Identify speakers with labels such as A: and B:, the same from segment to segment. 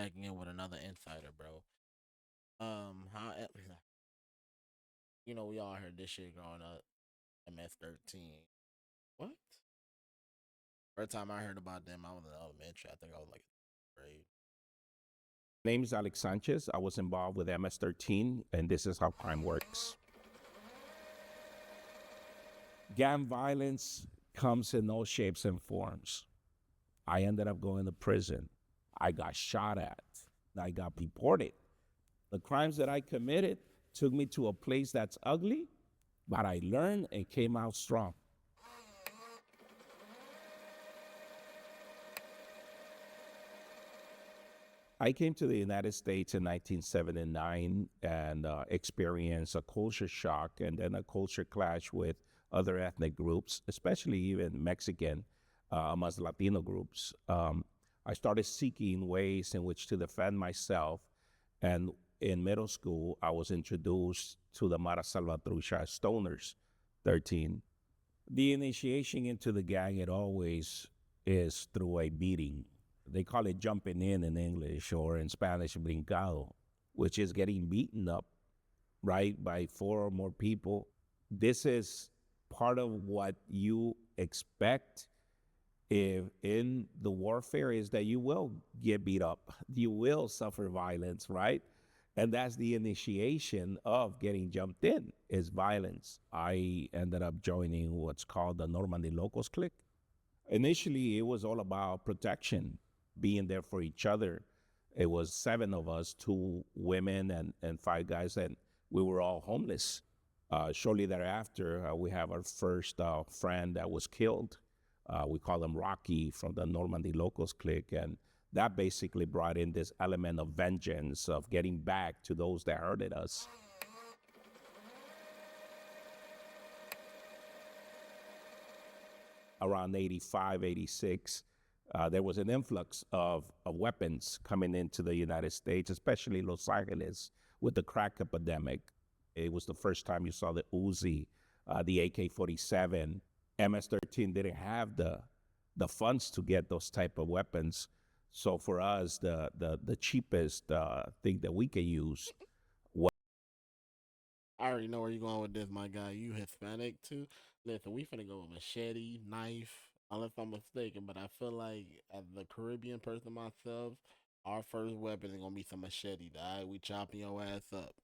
A: back again with another insider, bro. How we all heard this shit growing up. MS-13. What? First time I heard about them, I was in elementary. I think I was like grade.
B: Name is Alex Sanchez. I was involved with MS-13, and this is how crime works. Gang violence comes in all shapes and forms. I ended up going to prison. I got shot at. I got deported. The crimes that I committed took me to a place that's ugly, but I learned and came out strong. I came to the United States in 1979 and experienced a culture shock and then a culture clash with other ethnic groups, especially even Mexican, amongst Latino groups. I started seeking ways in which to defend myself. And in middle school, I was introduced to the Mara Salvatrucha Stoners 13. The initiation into the gang, it always is through a beating. They call it jumping in English, or in Spanish, brincado, which is getting beaten up, right, by four or more people. This is part of what you expect if in the warfare is that you will get beat up, you will suffer violence, right? And that's the initiation of getting jumped in, is violence. I ended up joining what's called the Normandy Locals Clique. Initially, it was all about protection, being there for each other. It was 7 of us, 2 women and 5 guys, and we were all homeless. Shortly thereafter, we have our first friend that was killed. We call him Rocky from the Normandy Locals Clique, and that basically brought in this element of vengeance, of getting back to those that hurted us. Around 85, 86, there was an influx of weapons coming into the United States, especially Los Angeles, with the crack epidemic. It was the first time you saw the Uzi, the AK-47. MS-13 didn't have the funds to get those type of weapons. So for us, the cheapest thing that we could use.
A: I already know where you're going with this, my guy. You Hispanic too? Listen, we finna go with machete, knife, unless I'm mistaken, but I feel like as the Caribbean person myself, our first weapon is gonna be some machete, alright? We chopping your ass up.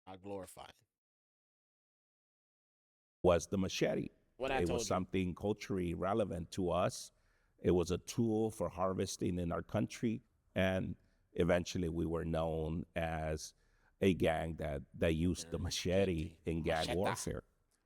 A: I glorify it.
B: Was the machete.
A: What I
B: It was
A: told you.
B: something culturally relevant to us. It was a tool for harvesting in our country. And eventually we were known as a gang that used the machete in gang
A: Macheta.
B: warfare.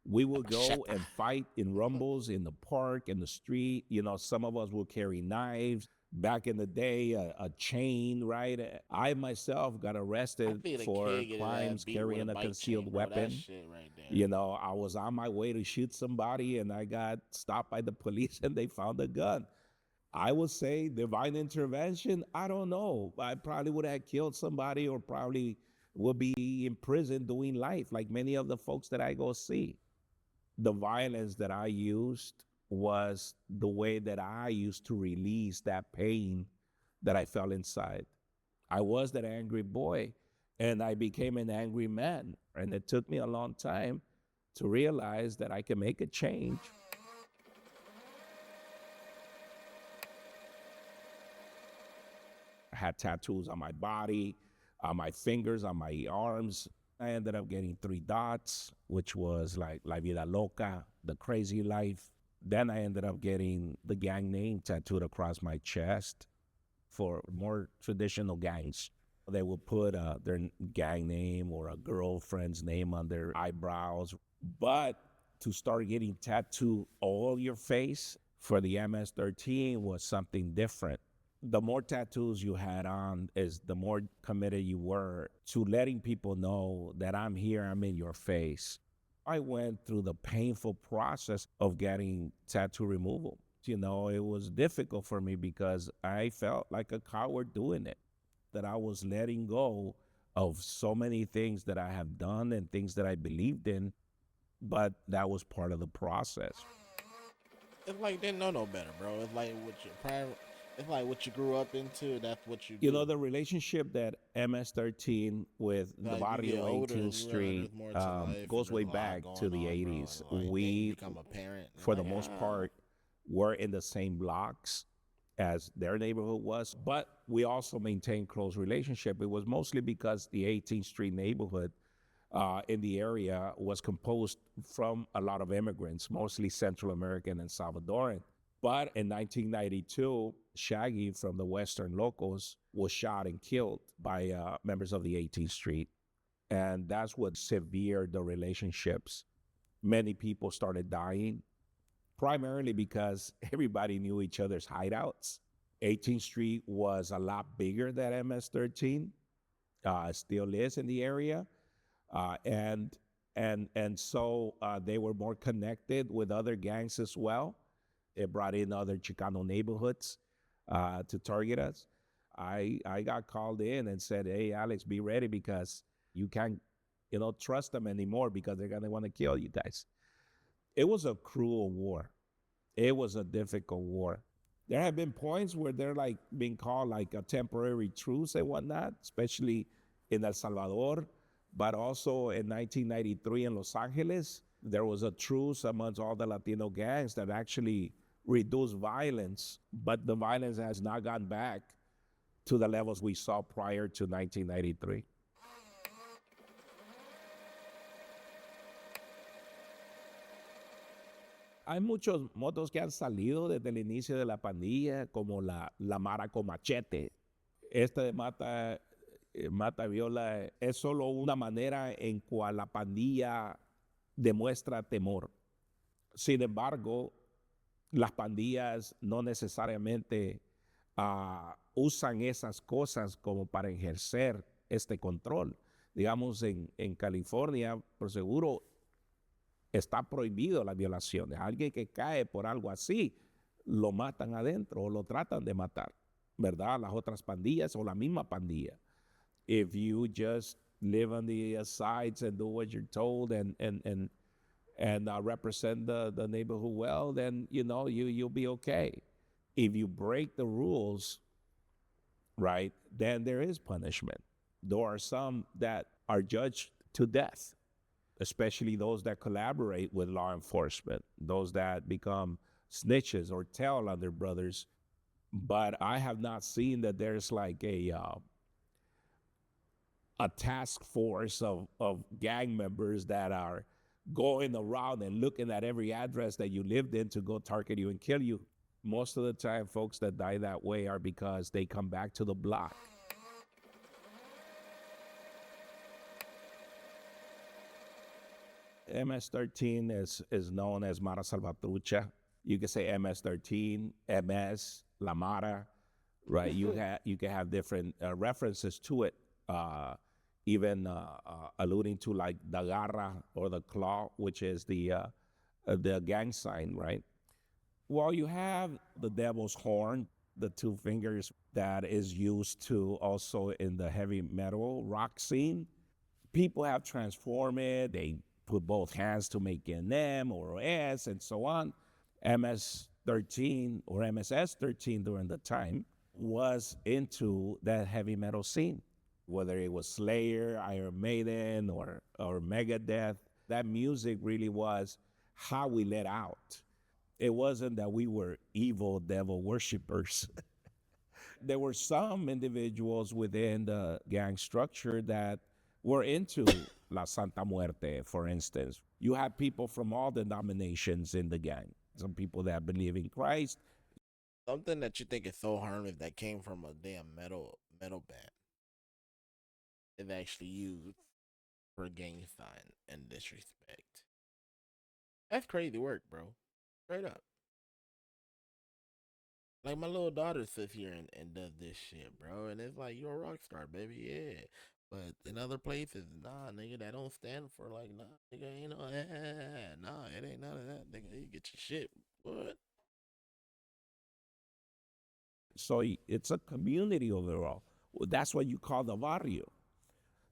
B: We would go
A: Macheta.
B: and fight in rumbles, in the park, in the street. You know, some of us will carry knives. Back in the day, a chain, right? I myself got
A: I
B: arrested
A: see the
B: for
A: kid get his ass
B: crimes
A: beat with a
B: carrying a
A: bike
B: concealed
A: chain, bro. That
B: weapon.
A: shit right there.
B: You know, I was on my way to shoot somebody and I got stopped by the police and they found a gun. I would say divine intervention. I don't know. I probably would have killed somebody or probably would be in prison doing life like many of the folks that I go see. The violence that I used was the way that I used to release that pain that I felt inside. I was that angry boy and I became an angry man. And it took me a long time to realize that I can make a change. I had tattoos on my body, on my fingers, on my arms. I ended up getting 3 dots, which was like La Vida Loca, the crazy life. Then I ended up getting the gang name tattooed across my chest for more traditional gangs. They would put their gang name or a girlfriend's name on their eyebrows. But to start getting tattooed all your face for the MS-13 was something different. The more tattoos you had on is the more committed you were to letting people know that I'm here, I'm in your face. I went through the painful process of getting tattoo removal. You know, it was difficult for me because I felt like a coward doing it, that I was letting go of so many things that I have done and things that I believed in, but that was part of the process.
A: It's like they know no better, bro. It's like with your private. It's like what you grew up into. That's what you
B: You
A: do.
B: know, the relationship that MS-13 with the
A: Like you get
B: Barrio
A: older
B: 18th
A: and you realize
B: Street
A: there's more to life and
B: goes
A: there's
B: way
A: a lot
B: back to
A: going
B: the
A: on, bro.
B: 80s.
A: And like then you
B: We,
A: become a parent and you're
B: for the
A: like,
B: most
A: ah.
B: part, were in the same blocks as their neighborhood was, but we also maintained close relationship. It was mostly because the 18th Street neighborhood in the area was composed from a lot of immigrants, mostly Central American and Salvadoran. But in 1992, Shaggy from the Western Locals was shot and killed by members of the 18th Street. And that's what severed the relationships. Many people started dying, primarily because everybody knew each other's hideouts. 18th Street was a lot bigger than MS-13, still is in the area. And so they were more connected with other gangs as well. It brought in other Chicano neighborhoods to target us. I got called in and said, "Hey, Alex, be ready because you can't, trust them anymore because they're gonna want to kill you guys." It was a cruel war. It was a difficult war. There have been points where they're like being called like a temporary truce and whatnot, especially in El Salvador, but also in 1993 in Los Angeles. There was a truce amongst all the Latino gangs that actually reduced violence, but the violence has not gone back to the levels we saw prior to 1993. Hay muchos motos que han salido desde el inicio de la pandilla, como la Mara con Machete. Esta de Mata Viola es solo una manera en cual la pandilla demuestra temor. Sin embargo, las pandillas no necesariamente usan esas cosas como para ejercer este control. Digamos, en California, por seguro, está prohibido las violaciones. Alguien que cae por algo así, lo matan adentro o lo tratan de matar, ¿verdad? Las otras pandillas o la misma pandilla. If you just live on the sides and do what you're told and represent the neighborhood well, then you'll be okay. If you break the rules, right, then there is punishment. There are some that are judged to death, especially those that collaborate with law enforcement, those that become snitches or tell on their brothers. But I have not seen that there's like a task force of gang members that are going around and looking at every address that you lived in to go target you and kill you. Most of the time, folks that die that way are because they come back to the block. MS-13 is known as Mara Salvatrucha. You can say MS-13, MS, La Mara, right? You can have different references to it, even alluding to like the garra or the claw, which is the gang sign, right? Well, you have the devil's horn, the two fingers that is used to also in the heavy metal rock scene. People have transformed it. They put both hands to make an M or S and so on. MS-13 or MSS-13 during the time was into that heavy metal scene, whether it was Slayer, Iron Maiden, or Megadeth. That music really was how we let out. It wasn't that we were evil devil worshippers. There were some individuals within the gang structure that were into La Santa Muerte, for instance. You have people from all denominations in the gang. Some people that believe in Christ.
A: Something that you think is so harmless that came from a damn metal band is actually used for gang sign and disrespect. That's crazy work, bro. Straight up. Like my little daughter sits here and does this shit, bro. And it's like, you're a rock star, baby, yeah. But in other places, nah, nigga, that don't stand for like, nah, nigga, ain't no, nah, it ain't none of that, nigga. You get your shit. What?
B: So it's a community overall. That's what you call the barrio.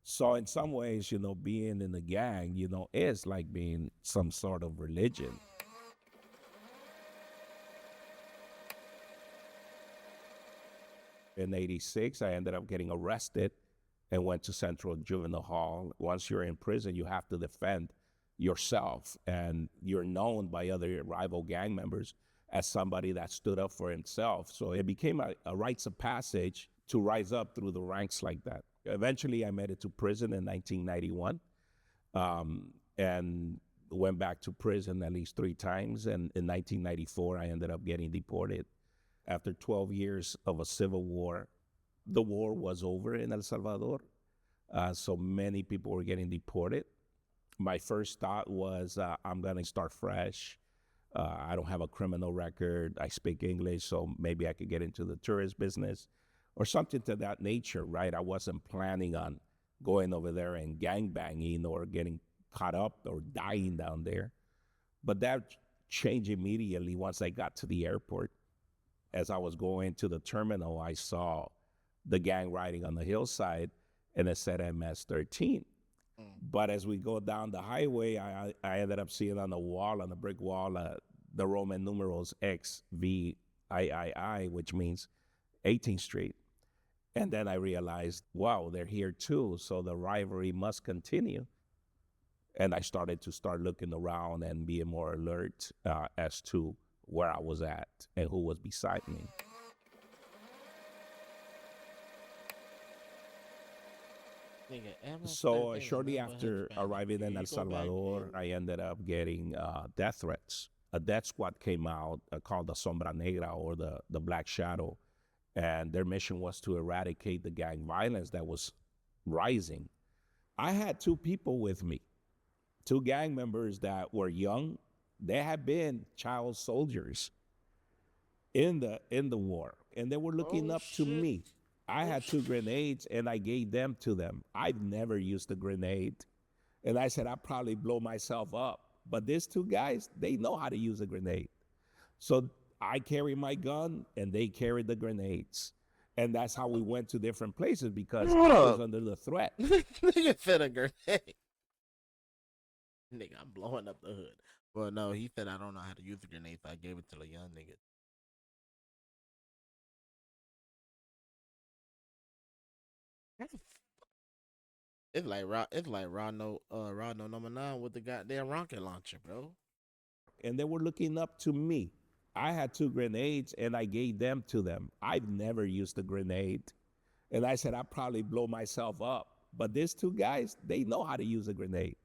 B: So in some ways, being in a gang, is like being some sort of religion. In 86, I ended up getting arrested and went to Central Juvenile Hall. Once you're in prison, you have to defend yourself, and you're known by other rival gang members as somebody that stood up for himself. So it became a rites of passage to rise up through the ranks like that. Eventually, I made it to prison in 1991, and went back to prison at least 3 times. And in 1994, I ended up getting deported. After 12 years of a civil war, the war was over in El Salvador. So many people were getting deported. My first thought was, I'm going to start fresh. I don't have a criminal record. I speak English, so maybe I could get into the tourist business or something to that nature, right? I wasn't planning on going over there and gangbanging or getting caught up or dying down there. But that changed immediately once I got to the airport. As I was going to the terminal, I saw the gang riding on the hillside, and it said MS-13. But as we go down the highway, I ended up seeing on the wall, on the brick wall, the Roman numerals XVIII, which means 18th Street. And then I realized, wow, they're here too. So the rivalry must continue. And I started to looking around and being more alert as to where I was at and who was beside me.
A: Nigga,
B: So
A: MS-13 is
B: shortly
A: nothing but
B: after
A: Hispanic.
B: arriving in El
A: You go back,
B: Salvador, I ended up getting death threats. A death squad came out called the Sombra Negra, or the Black Shadow, and their mission was to eradicate the gang violence that was rising. I had 2 people with me, 2 gang members that were young. They had been child soldiers in the war, and they were looking
A: oh
B: up to
A: shit.
B: me. I
A: Oh
B: had 2 grenades, and I gave them to them. I've never used a grenade, and I said I'd probably blow myself up. But these 2 guys, they know how to use a grenade. So I carry my gun, and they carried the grenades, and that's how we went to different places because
A: Hold
B: I was
A: up.
B: under the threat.
A: Nigga said a grenade. Nigga, I'm blowing up the hood. Well, no, he said I don't know how to use the grenade, so I gave it to the young nigga. It's like Rano number 9 with the goddamn rocket launcher, bro.
B: And they were looking up to me. I had 2 grenades, and I gave them to them. I've never used a grenade, and I said I'd probably blow myself up. But these 2 guys, they know how to use a grenade.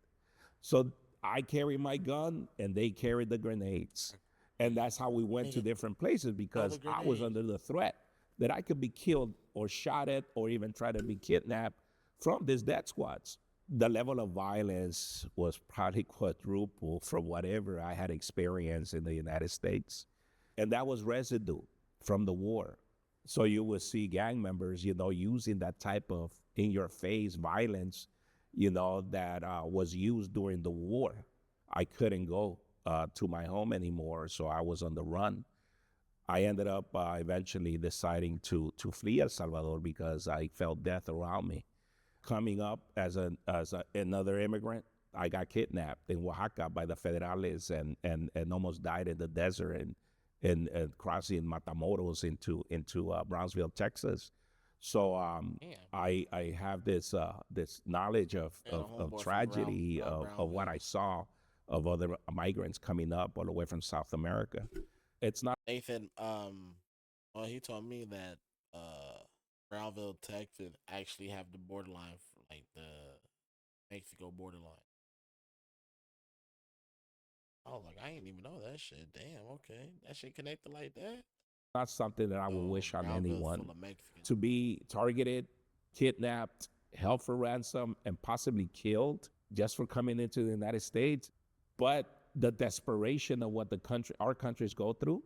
B: So I carry my gun, and they carried the grenades. And that's how we went to
A: Nigga,
B: different places
A: throw the
B: because I was
A: grenade.
B: under the threat that I could be killed or shot at or even try to be kidnapped from these death squads. The level of violence was probably quadruple from whatever I had experienced in the United States. And that was residue from the war. So you would see gang members, using that type of in your face violence, that was used during the war. I couldn't go to my home anymore, so I was on the run. I ended up eventually deciding to flee El Salvador because I felt death around me. Coming up as another immigrant, I got kidnapped in Oaxaca by the Federales and almost died in the desert and crossing Matamoros into Brownsville, Texas. So
A: Damn.
B: I have this knowledge of,
A: I had a
B: of
A: homeboy from
B: tragedy of what
A: Brownville.
B: I saw of other migrants coming up all the way from South America. It's not
A: Nathan, well, he told me that Brownville, Texas, actually have the borderline, for, like the Mexico borderline. I was like, I ain't even know that shit. Damn, okay, that shit connected like that.
B: not something that I would
A: Oh,
B: wish on
A: Brownville
B: anyone,
A: full of Mexicans.
B: to be targeted, kidnapped, held for ransom, and possibly killed just for coming into the United States. But the desperation of what our countries go through,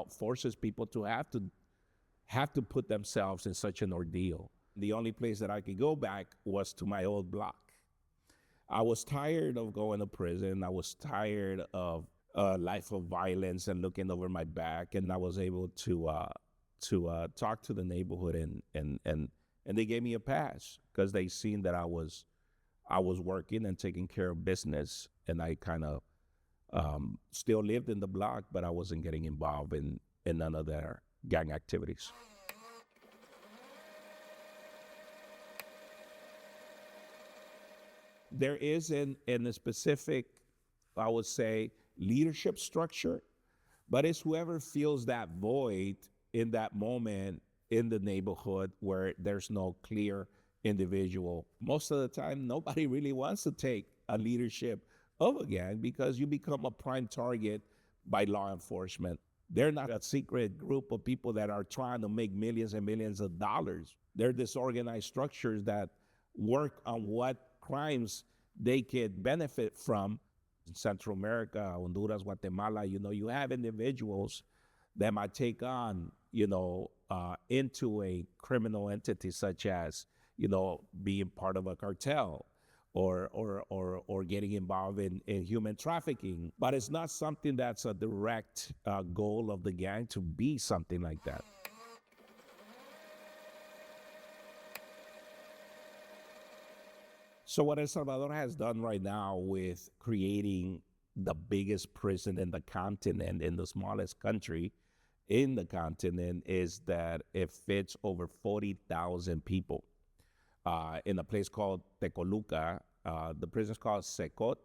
B: forces people to have to put themselves in such an ordeal. The only place that I could go back was to my old block. I was tired of going to prison. I was tired of a life of violence and looking over my back. And I was able to talk to the neighborhood, and they gave me a pass because they seen that I was working and taking care of business, and I kind of still lived in the block, but I wasn't getting involved in none of their gang activities. there is in a specific, I would say, leadership structure, but it's whoever feels that void in that moment in the neighborhood where there's no clear individual. Most of the time, nobody really wants to take a leadership of a gang because you become a prime target by law enforcement. They're not a secret group of people that are trying to make millions and millions of dollars. They're disorganized structures that work on what crimes they could benefit from. In Central America, Honduras, Guatemala, you have individuals that might take on, into a criminal entity such as, being part of a cartel or getting involved in human trafficking. But it's not something that's a direct goal of the gang to be something like that. So what El Salvador has done right now with creating the biggest prison in the continent, in the smallest country in the continent, is that it fits over 40,000 people in a place called Tecoluca. The prison is called Secot,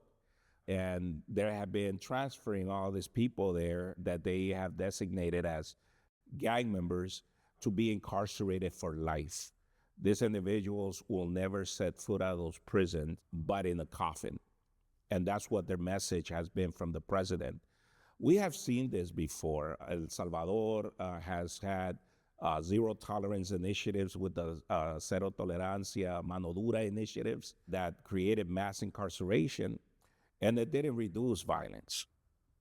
B: and they have been transferring all these people there that they have designated as gang members to be incarcerated for life. These individuals will never set foot out of those prisons, but in a coffin. And that's what their message has been from the president. We have seen this before. El Salvador has had zero tolerance initiatives with the Cero Tolerancia, Mano Dura initiatives that created mass incarceration, and it didn't reduce violence.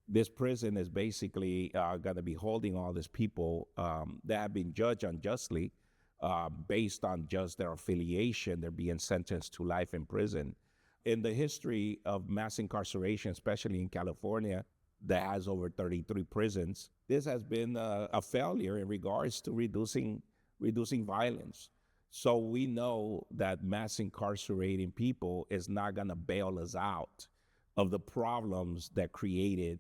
B: This prison is basically going to be holding all these people that have been judged unjustly based on just their affiliation. They're being sentenced to life in prison. In the history of mass incarceration, especially in California, that has over 33 prisons, this has been a failure in regards to reducing violence. So we know that mass incarcerating people is not going to bail us out of the problems that created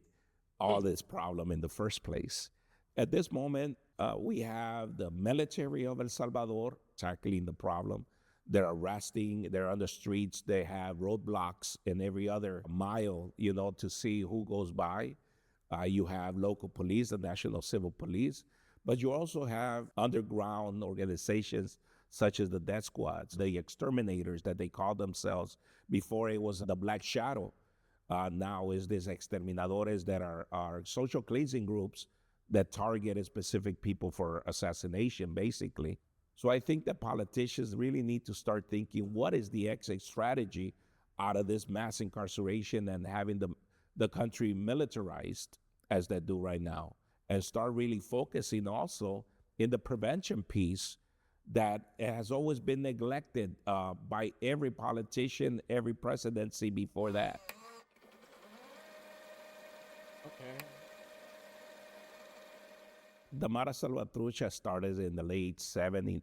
B: all this problem in the first place. At this moment, we have the military of El Salvador tackling the problem. They're arresting, they're on the streets, they have roadblocks in every other mile, to see who goes by. You have local police, the National Civil Police, but you also have underground organizations such as the death squads, the exterminators that they call themselves. Before it was the Black Shadow. Now is these exterminadores that are social cleansing groups that target specific people for assassination, basically. So I think that politicians really need to start thinking, what is the exit strategy out of this mass incarceration and having the country militarized as they do right now, and start really focusing also in the prevention piece that has always been neglected by every politician, every presidency before that.
A: Okay.
B: The Mara Salvatrucha started in the late 70s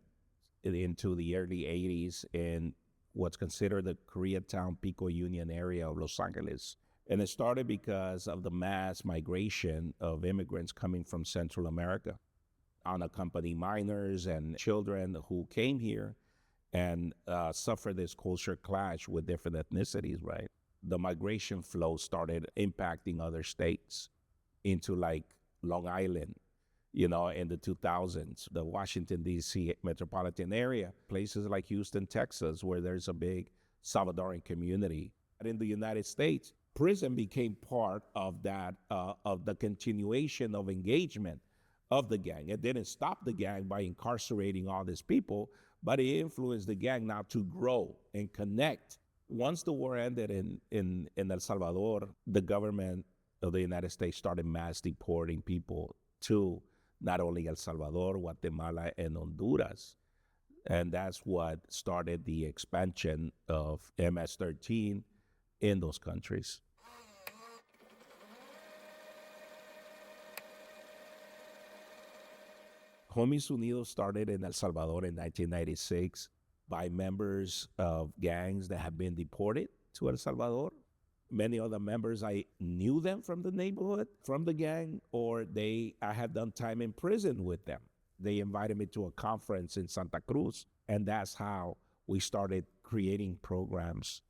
B: into the early 80s in what's considered the Koreatown Pico Union area of Los Angeles. And it started because of the mass migration of immigrants coming from Central America, unaccompanied minors and children who came here and suffered this culture clash with different ethnicities, right? The migration flow started impacting other states into like Long Island, in the 2000s, the Washington, D.C. metropolitan area, places like Houston, Texas, where there's a big Salvadoran community. But in the United States, prison became part of that, of the continuation of engagement of the gang. It didn't stop the gang by incarcerating all these people, but it influenced the gang now to grow and connect. Once the war ended in El Salvador, the government of the United States started mass deporting people to not only El Salvador, Guatemala, and Honduras. And that's what started the expansion of MS-13 in those countries. Homies Unidos started in El Salvador in 1996 by members of gangs that have been deported to El Salvador. Many of the members, I knew them from the neighborhood, from the gang, or I had done time in prison with them. They invited me to a conference in Santa Cruz, and that's how we started creating programs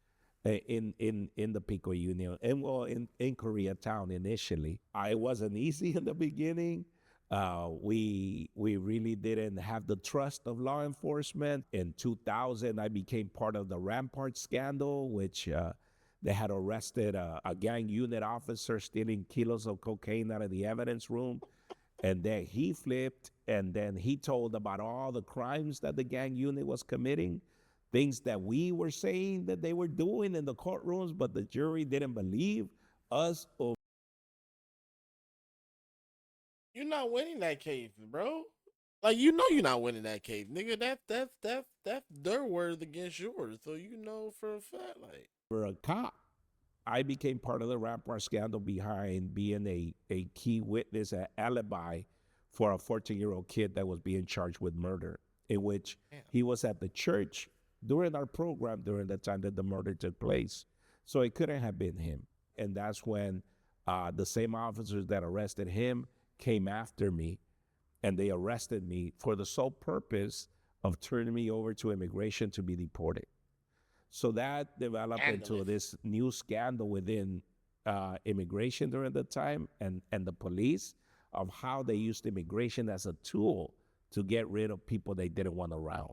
B: in the Pico Union and well in Koreatown initially. It wasn't easy in the beginning. We really didn't have the trust of law enforcement. In 2000, I became part of the Rampart scandal, which they had arrested a gang unit officer stealing kilos of cocaine out of the evidence room. And then he flipped, and then he told about all the crimes that the gang unit was committing, things that we were saying that they were doing in the courtrooms, but the jury didn't believe us. Or
A: You're not winning that case, bro. Like you know you're not winning that case, nigga. That's their word against yours. So you know for a fact, like
B: for a cop, I became part of the Rampart scandal behind being a key witness, an alibi for a 14-year-old kid that was being charged with murder, in which
A: damn.
B: he was at the church during our program during the time that the murder took place. So it couldn't have been him. And that's when the same officers that arrested him came after me, and they arrested me for the sole purpose of turning me over to immigration to be deported. So that developed into
A: Scandalous.
B: this new scandal within immigration during the time, and the police, of how they used immigration as a tool to get rid of people they didn't want around.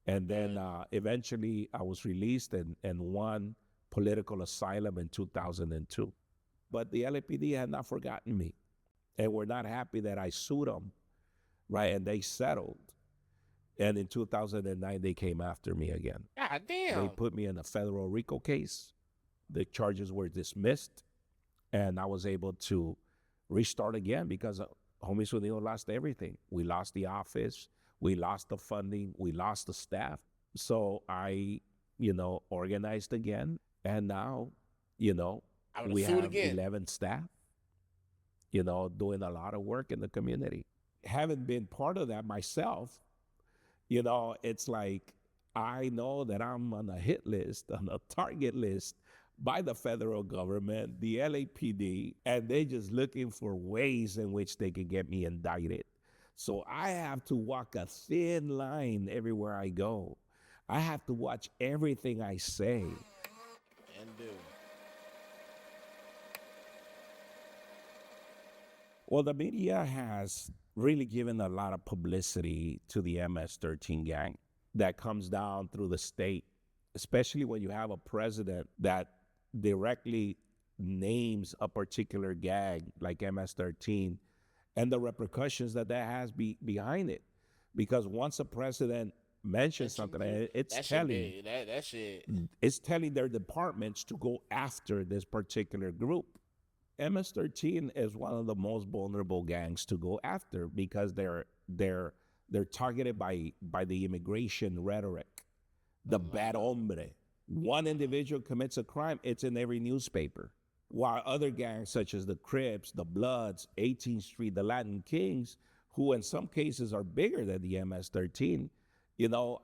B: And then eventually I was released and won political asylum in 2002. But the LAPD had not forgotten me, and were not happy that I sued them, right? And they settled. And in 2009, they came after me again.
A: God
B: They
A: damn.
B: put me in a federal RICO case. The charges were dismissed, and I was able to restart again because Homies Unidos lost everything. We lost the office, we lost the funding, we lost the staff. So I, organized again, and now,
A: I would have
B: we
A: sued
B: have
A: again.
B: 11 staff, doing a lot of work in the community. Having been part of that myself, it's like I know that I'm on a hit list, on a target list by the federal government, the LAPD, and they're just looking for ways in which they can get me indicted. So I have to walk a thin line everywhere I go. I have to watch everything I say.
A: And do.
B: Well, the media has really given a lot of publicity to the MS-13 gang that comes down through the state, especially when you have a president that directly names a particular gang like MS-13 and the repercussions that has behind it. Because once a president mentions something, it's
A: That shit
B: telling
A: big. That shit.
B: it's telling their departments to go after this particular group. MS-13 is one of the most vulnerable gangs to go after because they're targeted by the immigration rhetoric, the bad hombre. One individual commits a crime, it's in every newspaper. While other gangs such as the Crips, the Bloods, 18th Street, the Latin Kings, who in some cases are bigger than the MS-13,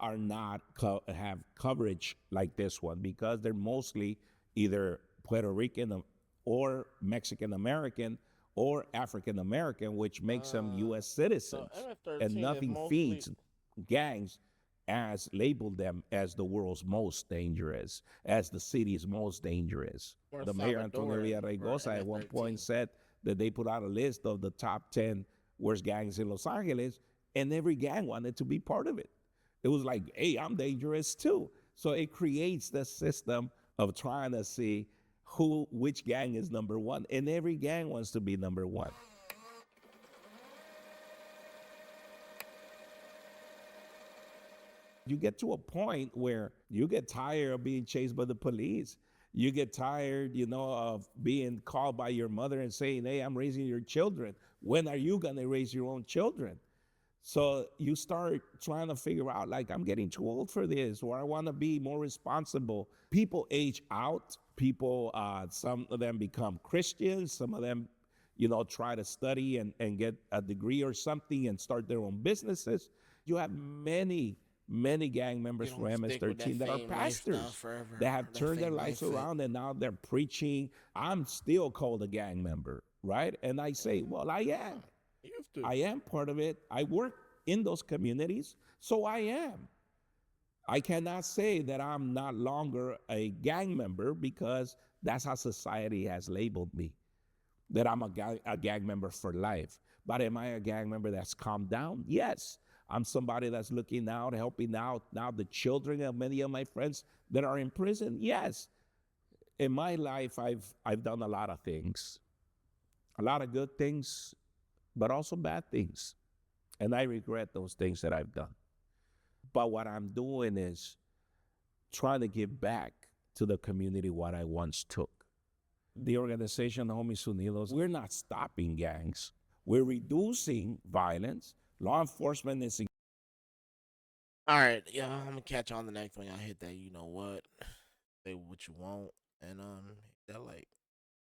B: are not have coverage like this one because they're mostly either Puerto Rican or Mexican American or African American, which makes them U.S.
A: So
B: citizens. And
A: MS-13 is
B: nothing
A: mostly
B: feeds gangs as labeled them as the world's most dangerous, as the city's most dangerous.
A: more
B: The mayor, Antonio
A: Salvadoran for
B: Villaraigosa, at one
A: MS-13.
B: point said that they put out a list of the top 10 worst gangs in Los Angeles, and every gang wanted to be part of it. It was like, hey, I'm dangerous too. So it creates the system of trying to see which gang is number one, and every gang wants to be number one. You get to a point where you get tired of being chased by the police. You get tired, of being called by your mother and saying, hey, I'm raising your children. When are you going to raise your own children? So you start trying to figure out, like, I'm getting too old for this, or I want to be more responsible. People age out. People, some of them become Christians. Some of them, try to study and get a degree or something and start their own businesses. You have many gang members
A: You
B: from
A: don't stick with that
B: MS-13 that are
A: same lifestyle
B: pastors
A: forever.
B: that have
A: That
B: turned their
A: same
B: lives
A: mindset.
B: around, and now they're preaching. I'm still called a gang member, right? And I say, well, I am.
A: You used to.
B: I am part of it. I work in those communities, so I am. I cannot say that I'm not longer a gang member because that's how society has labeled me, that I'm a gang member for life. But am I a gang member that's calmed down? Yes. I'm somebody that's looking out, helping out now the children of many of my friends that are in prison. Yes. In my life, I've done a lot of things, a lot of good things, but also bad things. And I regret those things that I've done. But what I'm doing is trying to give back to the community what I once took. The organization Homies Unidos, we're not stopping gangs. We're reducing violence. Law enforcement is.
A: All right, yeah, I'm gonna catch you on the next one. Y'all hit that. You know what? Say what you want, and that like